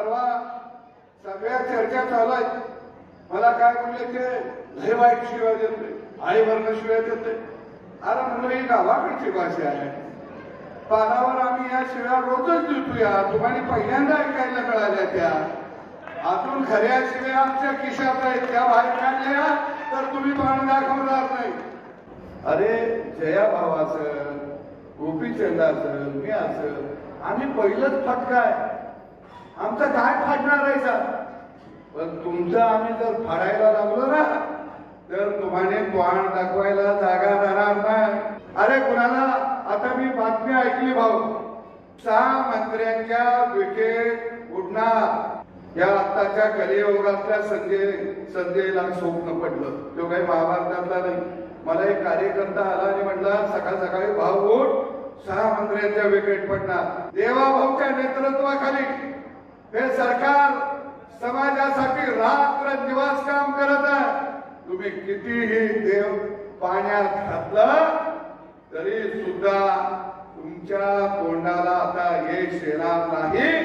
परवा सगळ्या चर्चा चालू आहेत. मला काय म्हणले ते लय वाईट शिवाय देते, आई वर्ण शिवाय देते. अरे म्हणलं ही गावाकडची भाषा आहे. पानावर आम्ही या शिव्या रोजच देतो. या तुम्हाला पहिल्यांदा ऐकायला मिळाल्या त्या. अजून खऱ्या शिव्या आमच्या खिशात आहेत, त्या बाहेर काढल्या तर तुम्ही पान दाखवणार नाही. अरे जया भावाचं, गोपीचंदाचं, मी असं आम्ही पहिलंच फटकाय. आमचं काय फाडणार आहे का? पण तुमचं आम्ही जर फाडायला लागलो ना तर तुम्हाला तोंड दाखवायला जागा राहणार नाही. अरे कुणाला आता मी बातमी ऐकली भाऊ, 6 मंत्र्यांच्या विकेट उडणार. या आत्ताच्या कलियुगातल्या संजयला स्वप्न पडलं. तो काही महाभारतातला नाही. मला एक कार्यकर्ता आला आणि म्हटला सकाळ सकाळी भाऊ उठ, 6 मंत्र्यांच्या विकेट पडणार. देवा भाऊच्या नेतृत्वाखाली हे सरकार समाजासाठी रात्र दिवस काम करत आहे. तुम्ही कितीही देव पाण्यात घातलं तरी सुद्धा तुमच्या तोंडाला आता यश येणार नाही.